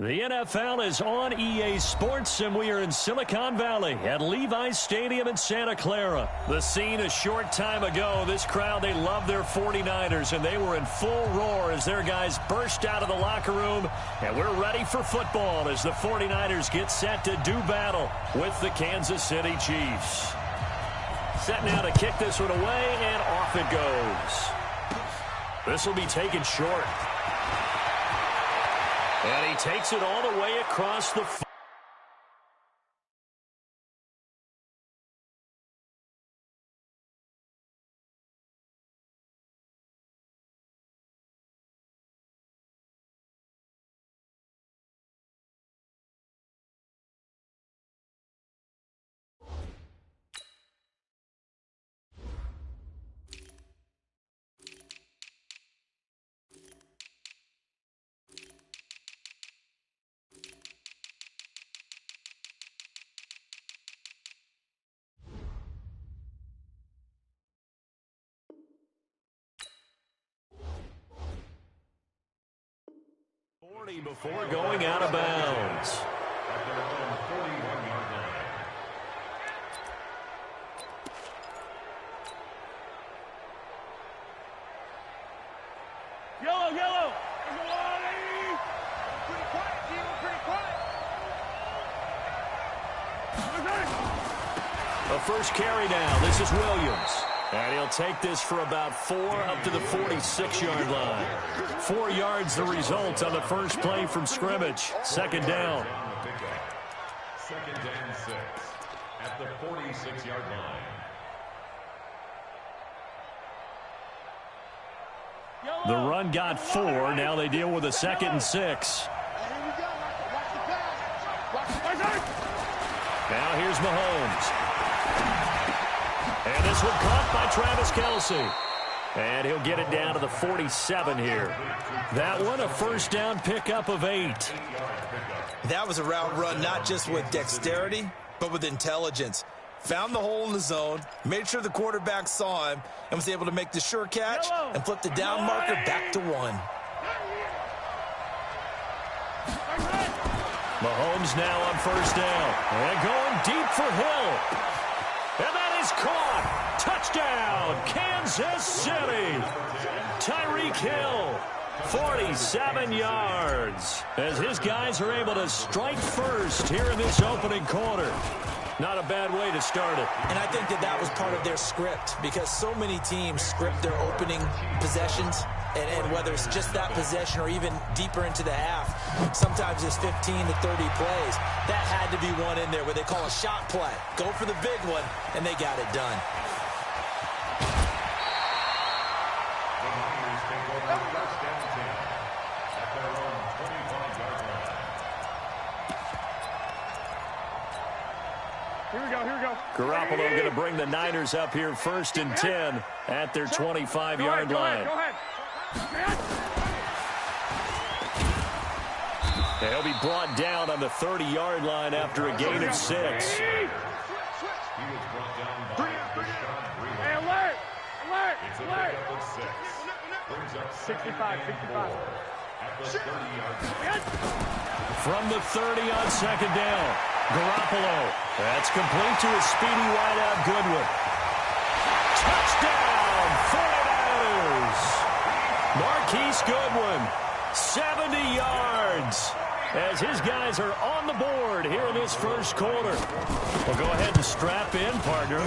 The NFL is on EA Sports, and we are in Silicon Valley at Levi's Stadium in Santa Clara. The scene a short time ago. This crowd, they love their 49ers, and they were in full roar as their guys burst out of the locker room. And we're ready for football as the 49ers get set to do battle with the Kansas City Chiefs. Set now to kick this one away, and off it goes. This will be taken short. And he takes it all the way across the field. Before going out of bounds. At their own 41-yard line. Yellow. Pretty quiet, Diego, pretty quiet. A first carry now. This is Williams. And he'll take this for about 4 up to the 46-yard line. 4 yards the result on the first play from scrimmage. Second down. Second and 6 at the 46-yard line. The run got 4. Now they deal with a 2nd and 6. Now here's Mahomes. And this one caught by Travis Kelce. And he'll get it down to the 47 here. That one, a first down pickup of 8. That was a route run not just with dexterity, but with intelligence. Found the hole in the zone, made sure the quarterback saw him, and was able to make the sure catch and flip the down marker back to 1. Mahomes now on first down. And going deep for Hill. And that is caught. Touchdown, Kansas City. Tyreek Hill, 47 yards. As his guys are able to strike first here in this opening quarter. Not a bad way to start it. And I think that was part of their script, because so many teams script their opening possessions, and whether it's just that possession or even deeper into the half, sometimes it's 15 to 30 plays. That had to be one in there where they call a shot play. Go for the big one, and they got it done. The Niners take over first and 10 at their own 25-yard line. Here we go. Garoppolo going to bring the Niners up here first and 10 at their 25-yard line. Go ahead. And he'll be brought down on the 30-yard line after a gain of 6. He was brought down by Deshaun Breeland. Hey, alert! It's a pickup of 6. Brings up 65. at the 30-yard line. From the 30 on second down, Garoppolo. That's complete to his speedy wideout Goodwin. Touchdown, 49ers! Marquise Goodwin, 70 yards. As his guys are on the board here in this first quarter. Well, go ahead and strap in, partner.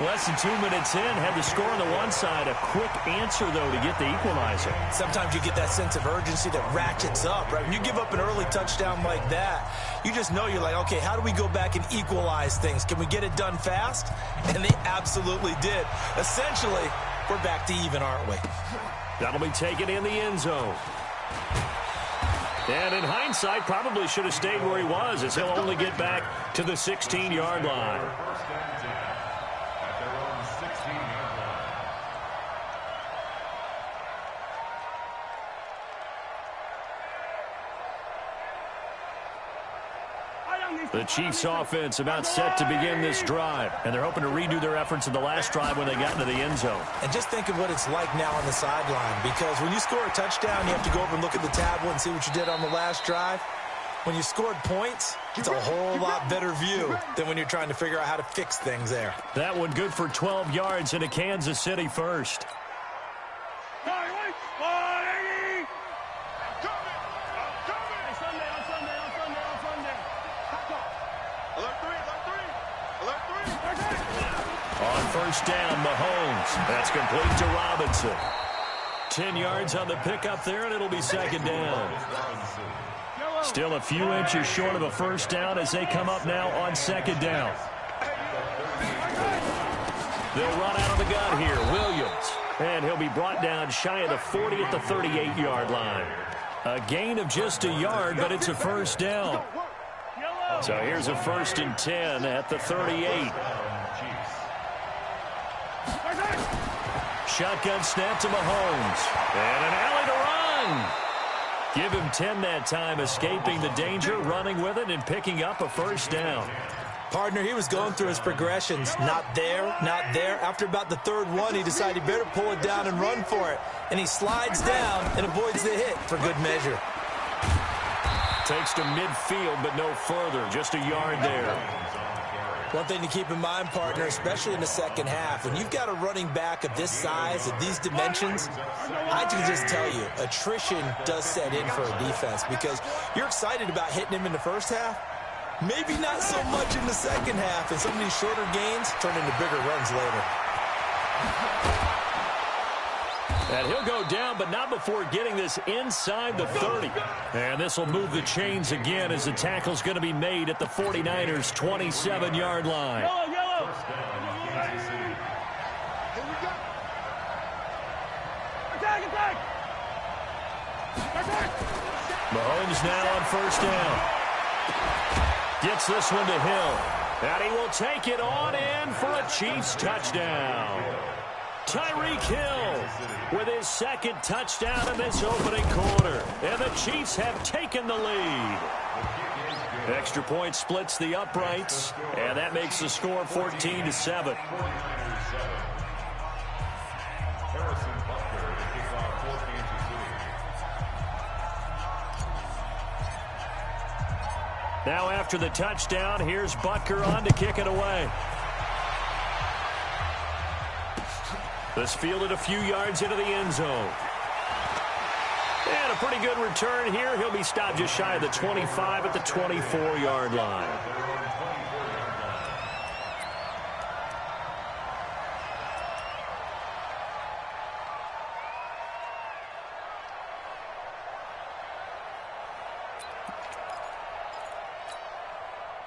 Less than 2 minutes in, had the score on the one side. A quick answer, though, to get the equalizer. Sometimes you get that sense of urgency that ratchets up, right? When you give up an early touchdown like that, you just know you're like, okay, how do we go back and equalize things? Can we get it done fast? And they absolutely did. Essentially, we're back to even, aren't we? That'll be taken in the end zone. And in hindsight, probably should have stayed where he was, as he'll only get back to the 16-yard line. First and 10 at their own 16-yard line. The Chiefs offense about set to begin this drive, and they're hoping to redo their efforts in the last drive when they got into the end zone. And just think of what it's like now on the sideline, because when you score a touchdown, you have to go over and look at the tablet and see what you did on the last drive. when you scored points, it's a whole lot better view than when you're trying to figure out how to fix things there. That one good for 12 yards into Kansas City first. On first down, Mahomes. That's complete to Robinson. 10 yards on the pickup there, and it'll be second down. Still a few inches short of a first down as they come up now on second down. They'll run out of the gun here. Williams. And he'll be brought down shy of the 40 at the 38-yard line. A gain of just a yard, but it's a first down. So here's a 1st and 10 at the 38. Shotgun snap to Mahomes. And an alley to run. Give him 10 that time, escaping the danger, running with it, and picking up a first down. Partner, he was going through his progressions. Not there, not there. After about the third one, he decided he better pull it down and run for it. And he slides down and avoids the hit for good measure. Takes to midfield, but no further. Just a yard there. One thing to keep in mind, partner, especially in the second half, when you've got a running back of this size, of these dimensions, I can just tell you, attrition does set in for a defense because you're excited about hitting him in the first half. Maybe not so much in the second half, and some of these shorter gains turn into bigger runs later. And he'll go down, but not before getting this inside the 30. And this will move the chains again as the tackle's going to be made at the 49ers' 27-yard line. Yellow. Attack. Mahomes now on first down. Gets this one to Hill. And he will take it on in for a Chiefs touchdown. Tyreek Hill with his second touchdown in this opening quarter. And the Chiefs have taken the lead. Extra point splits the uprights. And that makes the score 14-7. Now after the touchdown, here's Butker on to kick it away. This fielded a few yards into the end zone. And a pretty good return here. He'll be stopped just shy of the 25 at the 24-yard line.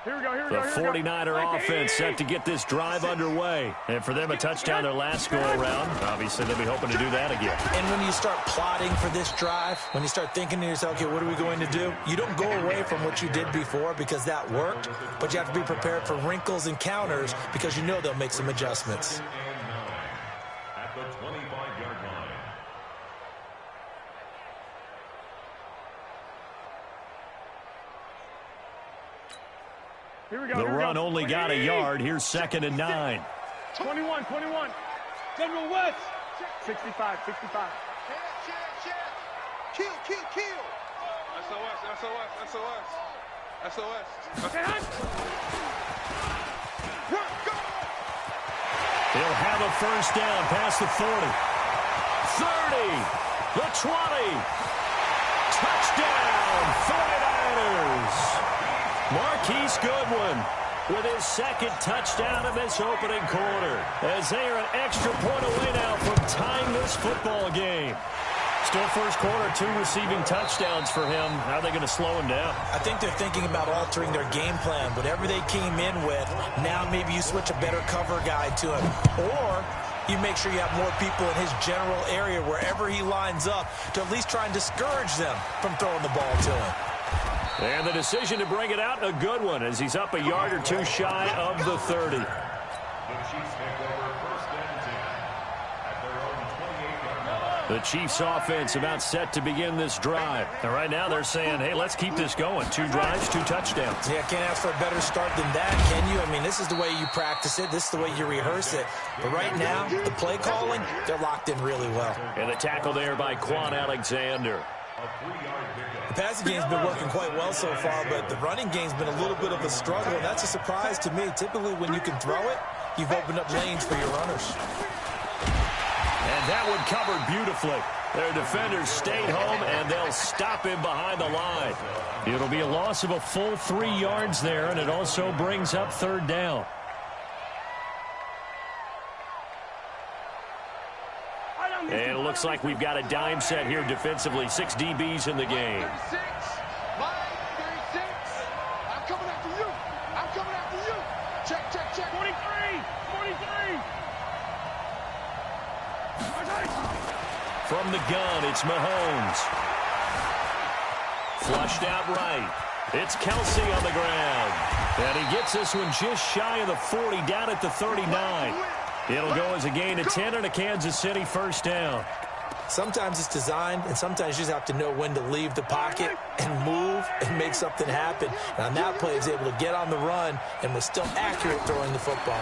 The 49er offense set to get this drive underway. And for them, a touchdown their last go-around. Obviously, they'll be hoping to do that again. And when you start plotting for this drive, when you start thinking to yourself, okay, what are we going to do? You don't go away from what you did before because that worked, but you have to be prepared for wrinkles and counters because you know they'll make some adjustments. At the 25-yard line. The run only got a yard. Here's 2nd and 9. 21. General West. 65. Kill. SOS. Okay, He'll have a first down past the 40. 30. The 20. Touchdown, 49ers. Marquise Goodwin with his second touchdown in this opening quarter as they are an extra point away now from tying this football game. Still first quarter, 2 receiving touchdowns for him. How are they going to slow him down? I think they're thinking about altering their game plan. Whatever they came in with, now maybe you switch a better cover guy to him. Or you make sure you have more people in his general area wherever he lines up to at least try and discourage them from throwing the ball to him. And the decision to bring it out, a good one, as he's up a yard or 2 shy of the 30. The Chiefs take over 1st and 10 at their own 28-yard line. The Chiefs offense about set to begin this drive. And right now they're saying, hey, let's keep this going. 2 drives, 2 touchdowns. Yeah, can't ask for a better start than that, can you? I mean, this is the way you practice it. This is the way you rehearse it. But right now, the play calling, they're locked in really well. And the tackle there by Quan Alexander. 3-yard pickup. The passing game's been working quite well so far, but the running game's been a little bit of a struggle, and that's a surprise to me. Typically, when you can throw it, you've opened up lanes for your runners. And that one covered beautifully. Their defenders stayed home, and they'll stop him behind the line. It'll be a loss of a full 3 yards there, and it also brings up 3rd down. And it looks like we've got a dime set here defensively. 6 DBs in the game. 36. I'm coming after you. I'm coming after you. Check, check, check. 43. 43. From the gun, it's Mahomes. Flushed out right. It's Kelsey on the ground. And he gets this one just shy of the 40, down at the 39. It'll go as a gain of 10 and a Kansas City 1st down. Sometimes it's designed, and sometimes you just have to know when to leave the pocket and move and make something happen. And on that play, he was able to get on the run and was still accurate throwing the football.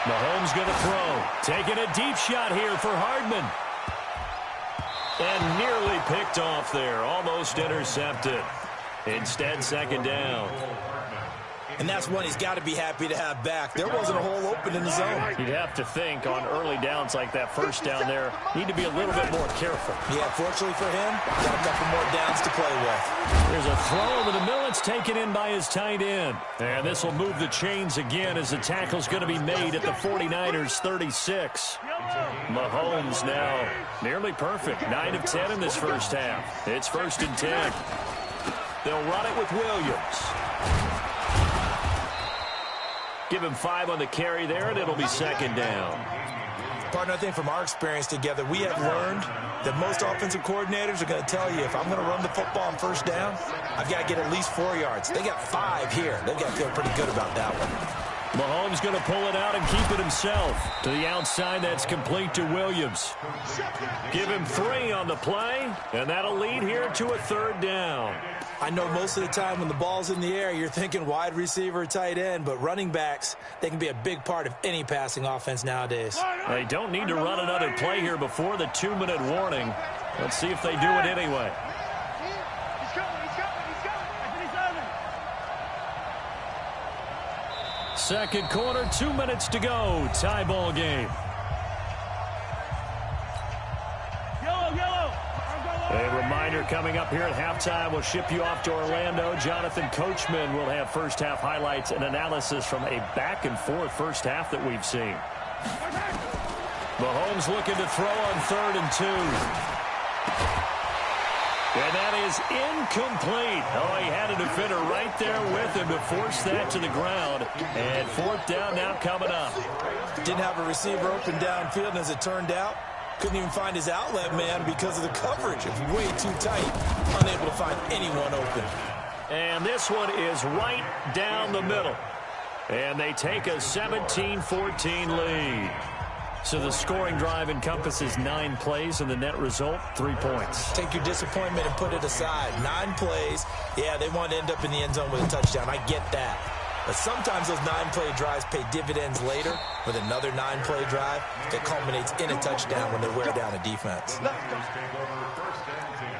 Mahomes going to throw. Taking a deep shot here for Hardman. And nearly picked off there. Almost intercepted. Instead, 2nd down. And that's one he's got to be happy to have back. There wasn't a hole open in the zone. You'd have to think on early downs like that 1st down there, need to be a little bit more careful. Yeah, fortunately for him, got a couple more downs to play with. There's a throw over the middle. It's taken in by his tight end. And this will move the chains again as the tackle's going to be made at the 49ers 36. Mahomes now nearly perfect. 9 of 10 in this 1st half. It's 1st and 10. They'll run it with Williams. Give him 5 on the carry there, and it'll be 2nd down. Partner, I think from our experience together, we have learned that most offensive coordinators are going to tell you, if I'm going to run the football on 1st down, I've got to get at least 4 yards. They got 5 here. They've got to feel pretty good about that one. Mahomes going to pull it out and keep it himself. To the outside, that's complete to Williams. Give him 3 on the play, and that'll lead here to a 3rd down. I know most of the time when the ball's in the air, you're thinking wide receiver, tight end, but running backs, they can be a big part of any passing offense nowadays. They don't need to run another play here before the 2-minute warning. Let's see if they do it anyway. He's coming. Second quarter, 2 minutes to go. Tie ball game. Yellow. A reminder coming up here at halftime. We'll ship you off to Orlando. Jonathan Coachman will have 1st half highlights and analysis from a back-and-forth 1st half that we've seen. Mahomes looking to throw on 3rd and 2. And that is incomplete. Oh, he had a defender right there with him to force that to the ground. And 4th down now coming up. Didn't have a receiver open downfield, and as it turned out, couldn't even find his outlet man because of the coverage. It was way too tight. Unable to find anyone open. And this one is right down the middle. And they take a 17-14 lead. So the scoring drive encompasses 9 plays, and the net result, 3 points. Take your disappointment and put it aside. 9 plays. Yeah, they want to end up in the end zone with a touchdown. I get that. But sometimes those 9-play drives pay dividends later with another 9-play drive that culminates in a touchdown when they wear down a defense. Take over 1st and 10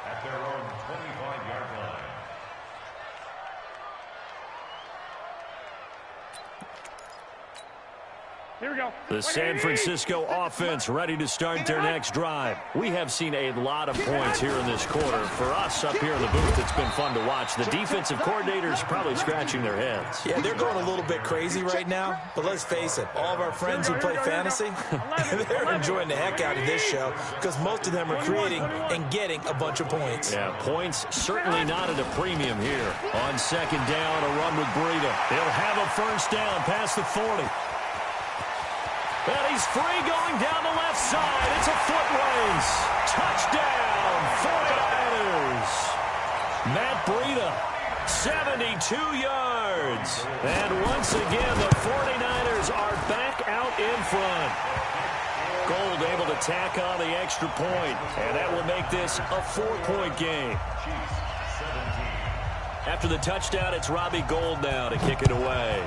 at their own 25-yard line. Here we go. The San Francisco offense ready to start their next drive. We have seen a lot of points here in this quarter. For us up here in the booth, it's been fun to watch. The defensive coordinators probably scratching their heads. Yeah, they're going a little bit crazy right now, but let's face it, all of our friends who play fantasy, they're enjoying the heck out of this show because most of them are creating and getting a bunch of points. Yeah, points certainly not at a premium here. On 2nd down, a run with Breida. They'll have a 1st down past the 40. And he's free going down the left side. It's a foot race. Touchdown, 49ers. Matt Breida, 72 yards. And once again, the 49ers are back out in front. Gold able to tack on the extra point, and that will make this a 4-point game. After the touchdown, it's Robbie Gould now to kick it away.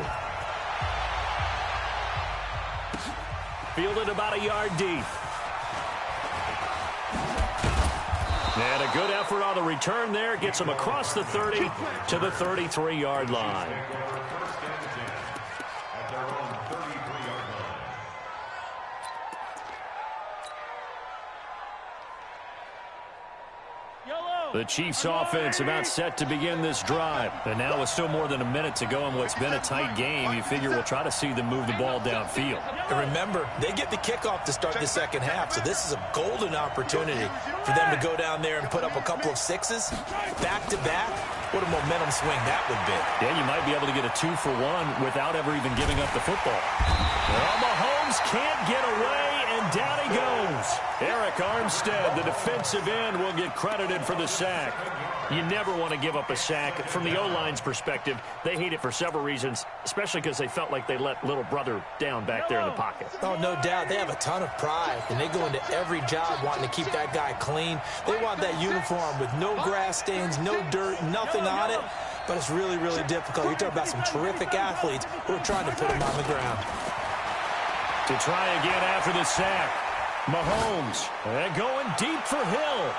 Fielded about a yard deep. And a good effort on the return there. Gets them across the 30 to the 33-yard line. The Chiefs offense about set to begin this drive. And now with still more than a minute to go in what's been a tight game, you figure we'll try to see them move the ball downfield. And remember, they get the kickoff to start the second half, so this is a golden opportunity for them to go down there and put up a couple of sixes back-to-back. What a momentum swing that would be. Yeah, you might be able to get a 2-for-1 without ever even giving up the football. Well, Mahomes can't get away, and down he goes. Eric Armstead, the defensive end, will get credited for the sack. You never want to give up a sack. From the O-line's perspective, they hate it for several reasons, especially because they felt like they let little brother down back there in the pocket. Oh, no doubt. They have a ton of pride, and they go into every job wanting to keep that guy clean. They want that uniform with no grass stains, no dirt, nothing on it. But it's really, really difficult. You're talking about some terrific athletes who are trying to put him on the ground. To try again after the sack, Mahomes, and going deep for Hill.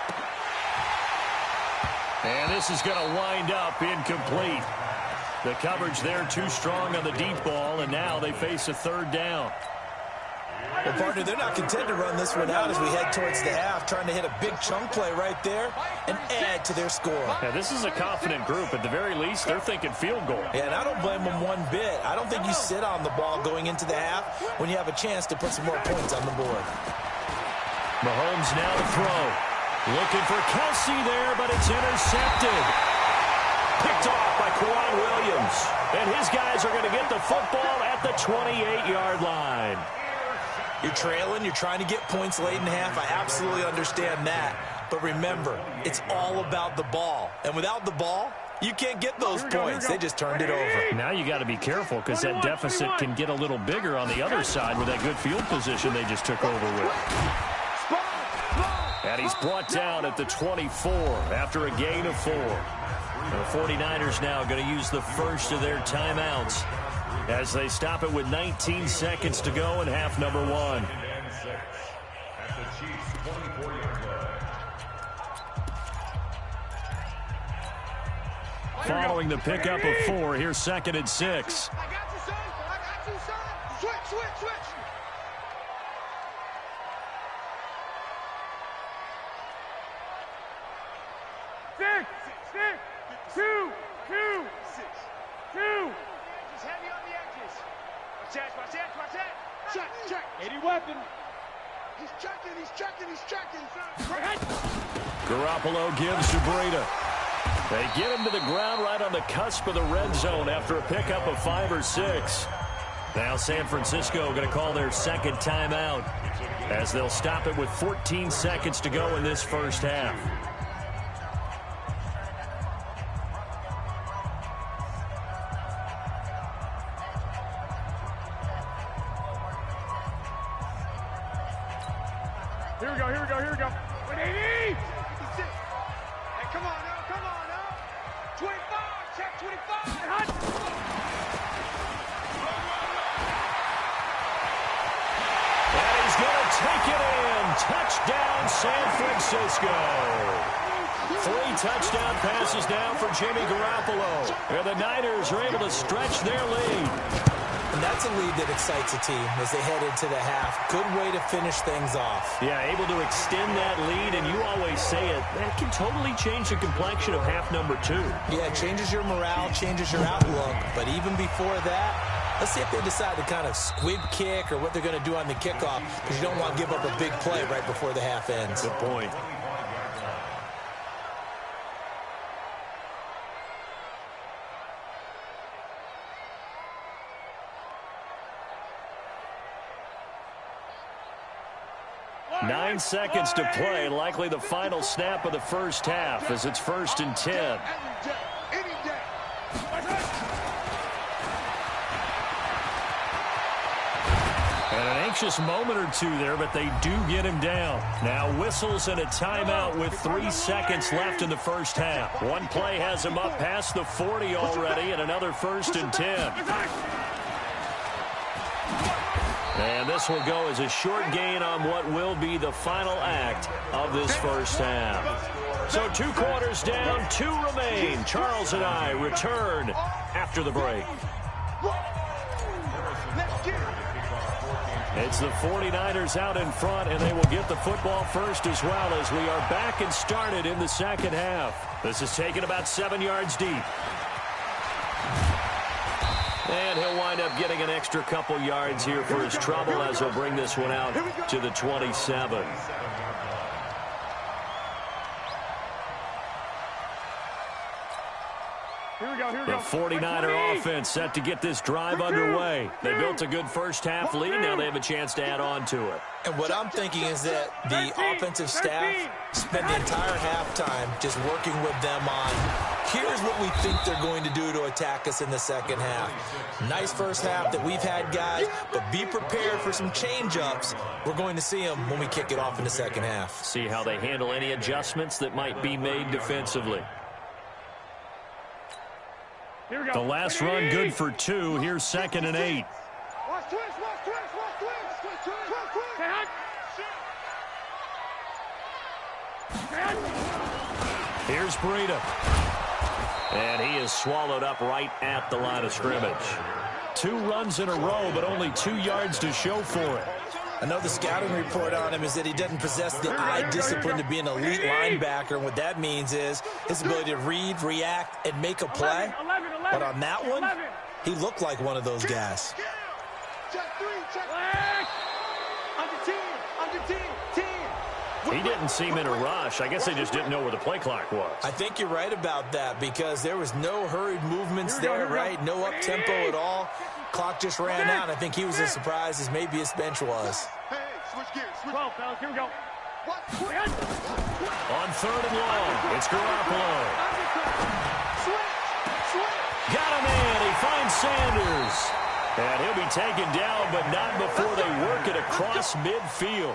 And this is going to wind up incomplete. The coverage there too strong on the deep ball, and now they face a third down. Well, partner, they're not content to run this one out as we head towards the half, trying to hit a big chunk play right there and add to their score. Yeah, this is a confident group. At the very least, they're thinking field goal. Yeah, and I don't blame them one bit. I don't think you sit on the ball going into the half when you have a chance to put some more points on the board. Mahomes now to throw. Looking for Kelsey there, but it's intercepted. Picked off by Kwan Williams. And his guys are going to get the football at the 28-yard line. You're trailing, you're trying to get points late in half. I absolutely understand that. But remember, it's all about the ball. And without the ball, you can't get those points. They just turned it over. Now you got to be careful because that deficit can get a little bigger on the other side with that good field position they just took over with. And he's brought down at the 24 after a gain of 4. The 49ers now going to use the first of their timeouts as they stop it with 19 seconds to go in half number 1. Following the pickup of 4, here's 2nd and 6. I got you, son. I got you, son. Switch. 2. Just heavy on the edges. Watch that. Check. 80 weapon. He's checking. Garoppolo gives to Breida. They get him to the ground right on the cusp of the red zone after a pickup of 5 or 6. Now San Francisco going to call their second timeout as they'll stop it with 14 seconds to go in this first half. Here we go. 180. Hey, come on now. 25. Check 25. And he's going to take it in. Touchdown, San Francisco. 3 touchdown passes now for Jimmy Garoppolo. And the Niners are able to stretch their lead. And that's a lead that excites a team as they head into the half. Good way to finish things off. Yeah, able to extend that lead, and you always say it, that can totally change the complexion of half number 2. Yeah, it changes your morale, changes your outlook. But even before that, let's see if they decide to kind of squib kick or what they're going to do on the kickoff, because you don't want to give up a big play right before the half ends. Good point. Nine seconds to play, likely the final snap of the first half as it's 1st and 10. Any day. And an anxious moment or two there, but they do get him down. Now whistles and a timeout with 3 seconds left in the first half. One play has him up past the 40 already, and another 1st and 10. And this will go as a short gain on what will be the final act of this first half. So 2 quarters down, 2 remain. Charles and I return after the break. It's the 49ers out in front, and they will get the football first as well as we are back and started in the second half. This is taken about 7 yards deep. And he'll wind up getting an extra couple yards here for his trouble as he'll bring this one out to the 27. The 49er offense set to get this drive underway. They built a good first half lead. Now they have a chance to add on to it. And what I'm thinking is that the offensive staff spent the entire halftime just working with them on, here's what we think they're going to do to attack us in the second half. Nice first half that we've had, guys, but be prepared for some change-ups. We're going to see them when we kick it off in the second half. See how they handle any adjustments that might be made defensively. The last run good for 2. Here's 2nd and 8. Here's Breida. And he is swallowed up right at the line of scrimmage. 2 runs in a row, but only 2 yards to show for it. I know the scouting report on him is that he doesn't possess the eye discipline to be an elite linebacker. And what that means is his ability to read, react, and make a play. But on that one, he looked like one of those guys. He didn't seem in a rush. I guess they just didn't know where the play clock was. I think you're right about that because there was no hurried movements there, right? No up-tempo at all. Clock just ran out. I think he was as surprised as maybe his bench was. Hey, switch gears. 12, fellas. Here we go. On 3rd and long, it's Garoppolo. Got him in. He finds Sanders. And he'll be taken down, but not before they work it across midfield.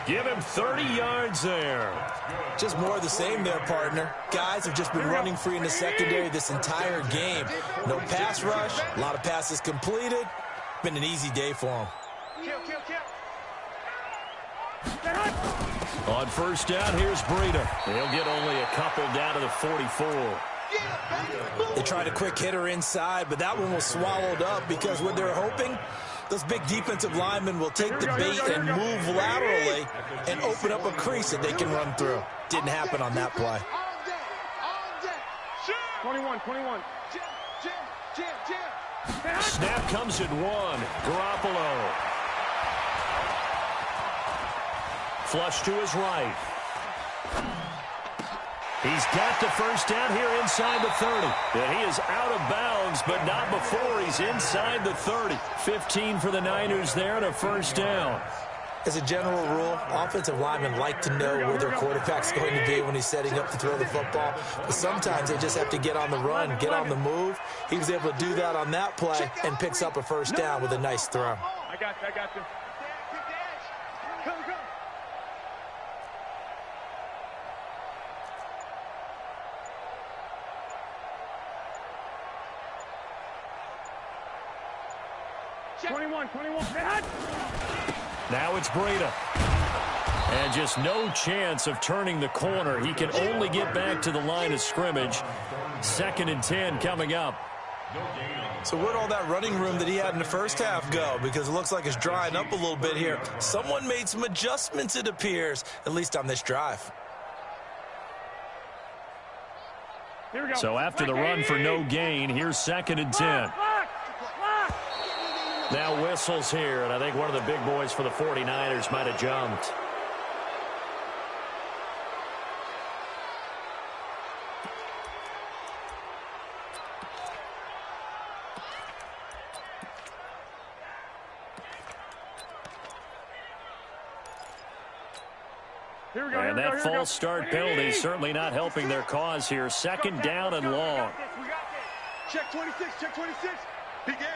Give him 30 yards there. Just more of the same there, partner. Guys have just been running free in the secondary this entire game. No pass rush, a lot of passes completed. Been an easy day for them. On 1st down, here's Breida. He'll get only a couple down to the 44. They tried a quick hitter inside, but that one was swallowed up because what they're hoping, those big defensive linemen will take the bait and move laterally and open up a crease that they can run through. Didn't happen on that play. 21. Snap comes at 1. Garoppolo. Flush to his right. He's got the first down here inside the 30. And he is out of bounds, but not before he's inside the 30. 15 for the Niners there and a first down. As a general rule, offensive linemen like to know where their quarterback's going to be when he's setting up to throw the football. But sometimes they just have to get on the run, get on the move. He was able to do that on that play and picks up a first down with a nice throw. I got you. Go. Now it's Breida. And just no chance of turning the corner. He can only get back to the line of scrimmage. 2nd and 10 coming up. So where'd all that running room that he had in the first half go? Because it looks like it's drying up a little bit here. Someone made some adjustments, it appears, at least on this drive. So after the run for no gain, here's 2nd and 10. Now whistles here, and I think one of the big boys for the 49ers might have jumped. And that false start penalty is certainly not helping their cause here. 2nd down and long. Check 26. Big gas.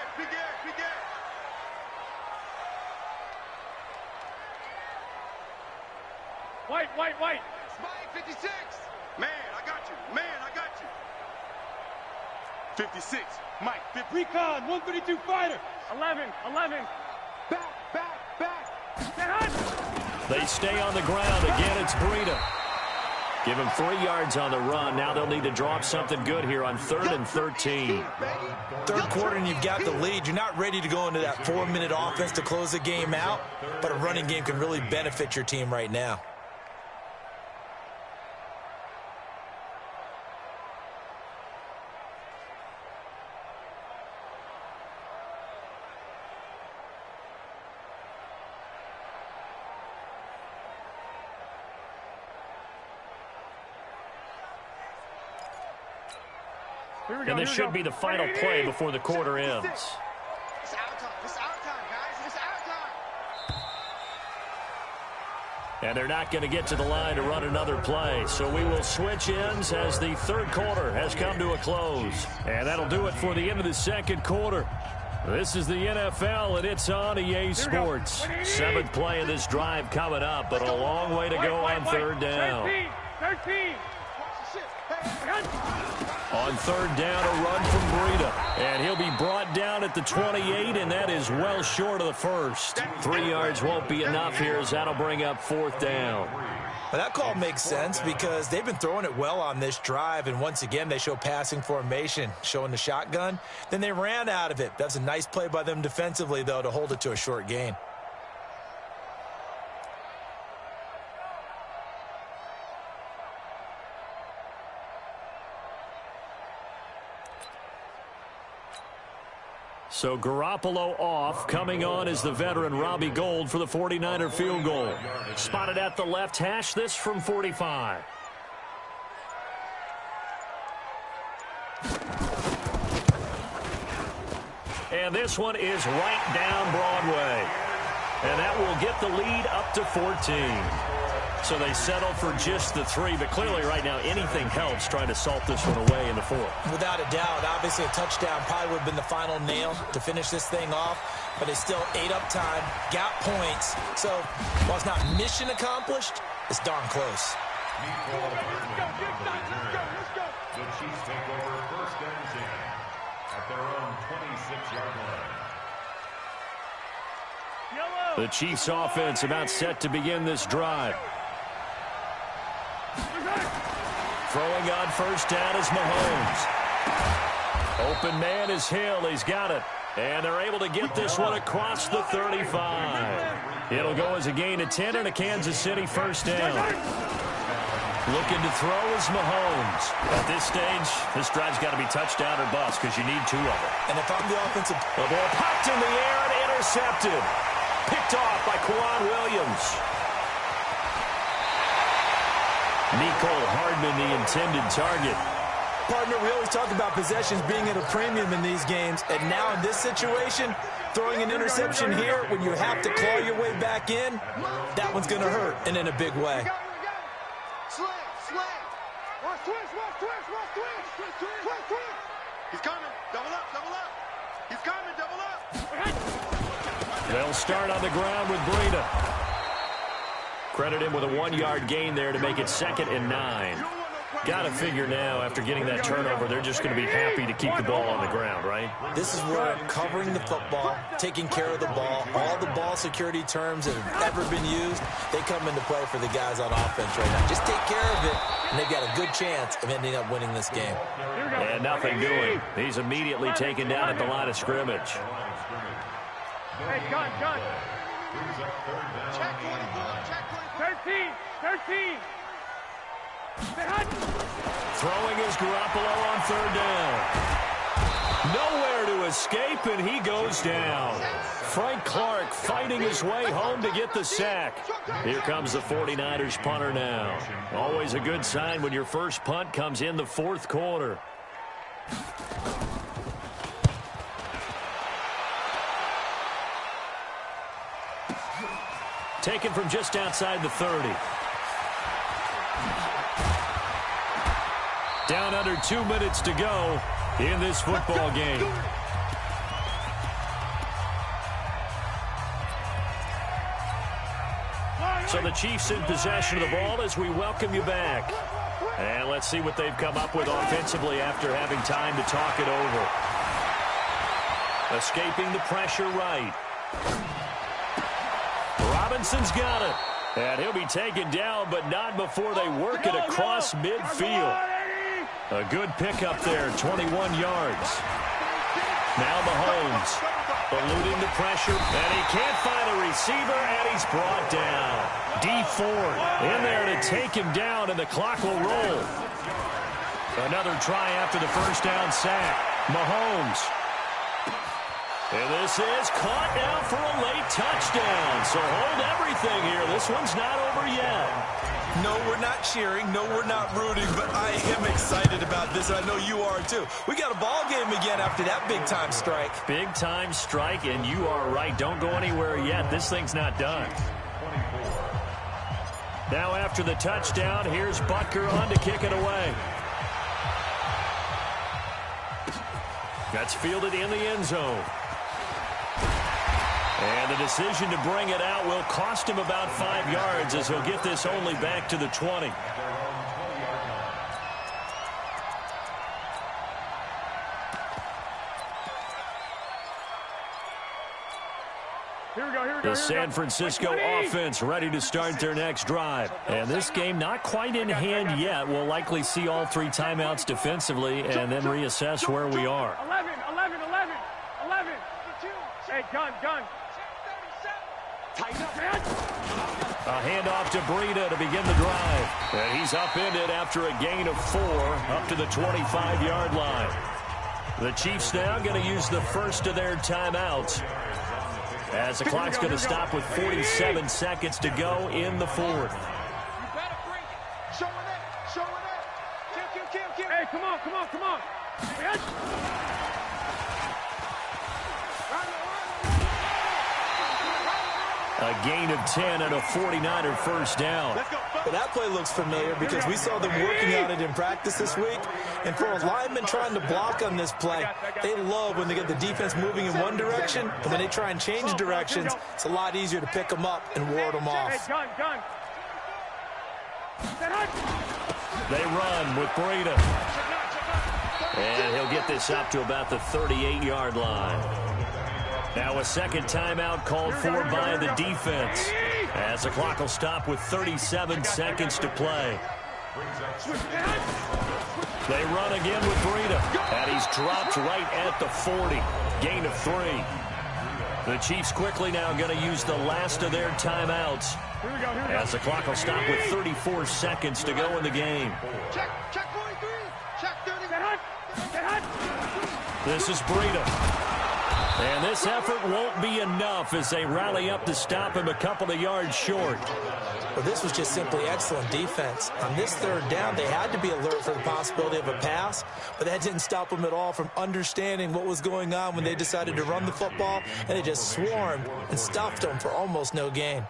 White. Spike 56. Man, I got you. 56. Mike. Recon, 132 fighter. 11. Back. They stay on the ground. Again, it's Breida. Give them 3 yards on the run. Now they'll need to draw up something good here on 3rd and 13. Third quarter and you've got the lead. You're not ready to go into that 4-minute offense to close the game out, but a running game can really benefit your team right now. And this should be the final play before the quarter ends. It's our time. It's our time, guys. It's our time. And they're not going to get to the line to run another play. So we will switch ends as the third quarter has come to a close. And that'll do it for the end of the second quarter. This is the NFL, and it's on EA Sports. 7th play of this drive coming up, but a long way to go on 3rd down. 13. On 3rd down, a run from Breida. And he'll be brought down at the 28, and that is well short of the first. 3 yards won't be enough here as that'll bring up 4th down. Well, that call makes sense because they've been throwing it well on this drive, and once again, they show passing formation, showing the shotgun. Then they ran out of it. That's a nice play by them defensively, though, to hold it to a short gain. So Garoppolo off. Coming on is the veteran Robbie Gould for the 49er field goal. Spotted at the left hash, this from 45. And this one is right down Broadway. And that will get the lead up to 14. So they settle for just the 3, but clearly right now anything helps trying to salt this one away in the 4th. Without a doubt, obviously a touchdown probably would have been the final nail to finish this thing off, but it's still 8 up time, got points. So while it's not mission accomplished, it's darn close. The Chiefs take over 1st and 10 at their own 26-yard line. The Chiefs offense about set to begin this drive. Throwing on 1st down is Mahomes. Open man is Hill. He's got it. And they're able to get this one across the 35. It'll go as a gain of 10 and a Kansas City 1st down. Looking to throw is Mahomes. At this stage, this drive's got to be touchdown or bust because you need 2 of them. And if I'm the offensive... The ball popped in the air and intercepted. Picked off by Quan Williams. Nicole Hardman, the intended target. Partner, we always talk about possessions being at a premium in these games, and now in this situation, throwing an interception here when you have to claw your way back in, that one's going to hurt, and in a big way. Slam. Watch twist. He's coming. Double up. He's coming. Double up. They'll start on the ground with Breida. Credit him with a 1-yard gain there to make it 2nd and 9. Got to figure now, after getting that turnover, they're just going to be happy to keep the ball on the ground, right? This is where covering the football, taking care of the ball, all the ball security terms that have ever been used, they come into play for the guys on offense right now. Just take care of it, and they've got a good chance of ending up winning this game. And nothing doing. He's immediately taken down at the line of scrimmage. Hey, gun. Check 24. 13. Throwing is Garoppolo on 3rd down. Nowhere to escape, and he goes down. Frank Clark fighting his way home to get the sack. Here comes the 49ers punter now. Always a good sign when your first punt comes in the 4th quarter. Taken from just outside the 30. Down under 2 minutes to go in this football game. So the Chiefs in possession of the ball as we welcome you back. And let's see what they've come up with offensively after having time to talk it over. Escaping the pressure right. Robinson's got it. And he'll be taken down, but not before they work it across midfield. A good pickup there, 21 yards. Now Mahomes, eluding the pressure, and he can't find a receiver, and he's brought down. D Ford in there to take him down, and the clock will roll. Another try after the first down sack. Mahomes. And this is caught now for a late touchdown. So hold everything here. This one's not over yet. No, we're not cheering. No, we're not rooting. But I am excited about this, and I know you are too. We got a ball game again after that big-time strike. Big-time strike, and you are right. Don't go anywhere yet. This thing's not done. Now after the touchdown, here's Butker on to kick it away. That's fielded in the end zone. And the decision to bring it out will cost him about 5 yards as he'll get this only back to the 20. The San Francisco offense ready to start their next drive. And this game not quite in hand yet. We'll likely see all 3 timeouts defensively and then reassess where we are. 11. Hey, gun. Tighten up, man. A handoff to Breida to begin the drive. And he's upended after a gain of 4 up to the 25-yard line. The Chiefs now going to use the first of their timeouts as the clock's going to stop with 47 seconds to go in the fourth. You better bring it. Showing it. Kill. Hey, come on. A gain of 10 and a 49er first down. Well, that play looks familiar because we saw them working on it in practice this week. And for a lineman trying to block on this play, they love when they get the defense moving in one direction. And when they try and change directions, it's a lot easier to pick them up and ward them off. Gun. They run with Breida. And he'll get this up to about the 38-yard line. Now a second timeout called for by the defense as the clock will stop with 37 seconds to play. They run again with Breida, and he's dropped right at the 40. Gain of 3. The Chiefs quickly now going to use the last of their timeouts as the clock will stop with 34 seconds to go in the game. Check 43. Check 30. This is Breida. And this effort won't be enough as they rally up to stop him a couple of yards short. Well, this was just simply excellent defense. On this third down, they had to be alert for the possibility of a pass, but that didn't stop them at all from understanding what was going on when they decided to run the football, and they just swarmed and stuffed them for almost no gain.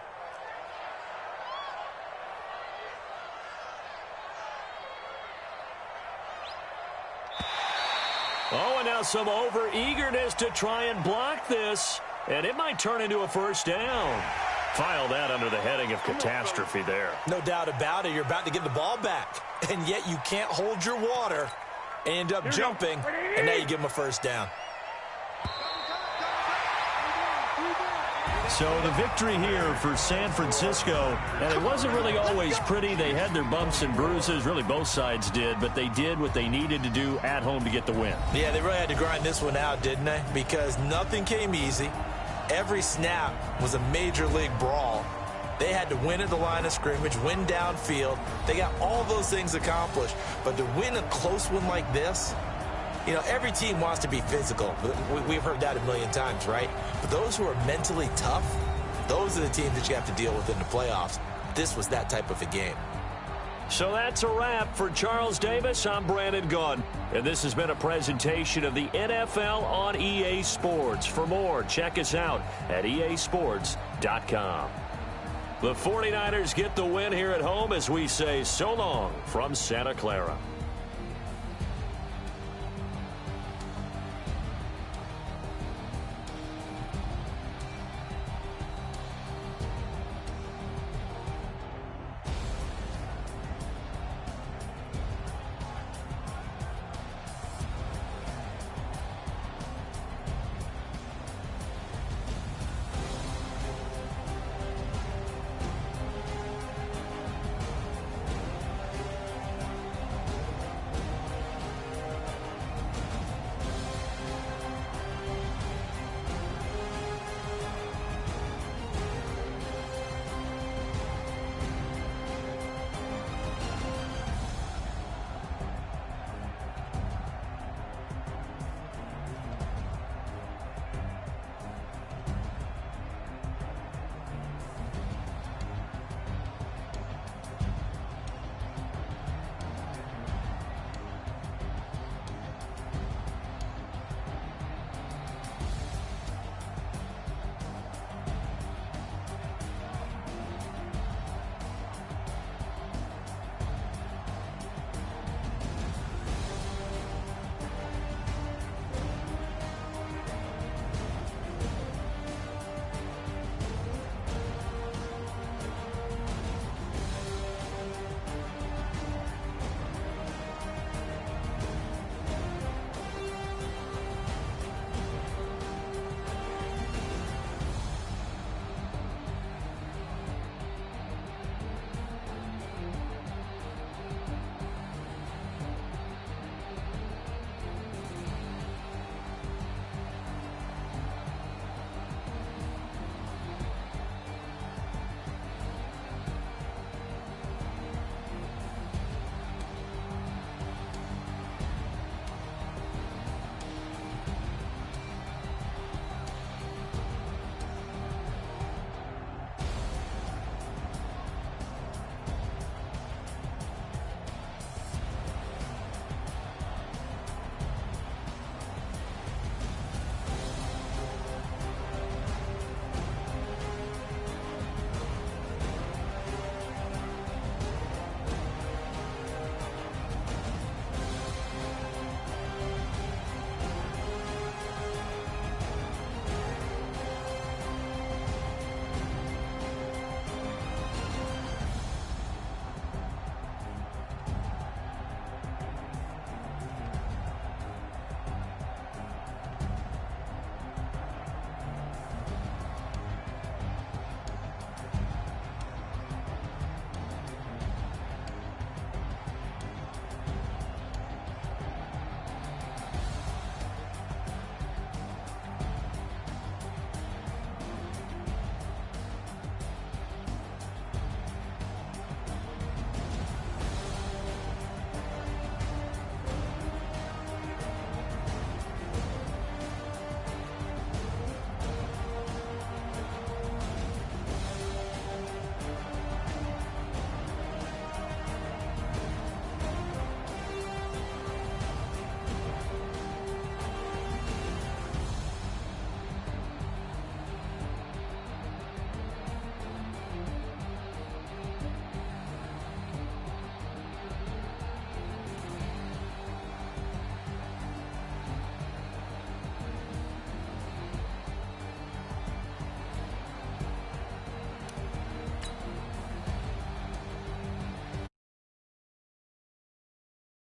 Oh, and now some over-eagerness to try and block this, and it might turn into a first down. File that under the heading of catastrophe there. No doubt about it. You're about to get the ball back, and yet you can't hold your water and end up jumping, and now you give them a first down. So the victory here for San Francisco, and it wasn't really always pretty. They had their bumps and bruises, really both sides did, but they did what they needed to do at home to get the win. Yeah, they really had to grind this one out, didn't they? Because nothing came easy. Every snap was a major league brawl. They had to win at the line of scrimmage, win downfield. They got all those things accomplished. But to win a close one like this, you know, every team wants to be physical. We've heard that a million times, right? But those who are mentally tough, those are the teams that you have to deal with in the playoffs. This was that type of a game. So that's a wrap for Charles Davis. I'm Brandon Gaudin, and this has been a presentation of the NFL on EA Sports. For more, check us out at easports.com. The 49ers get the win here at home as we say so long from Santa Clara.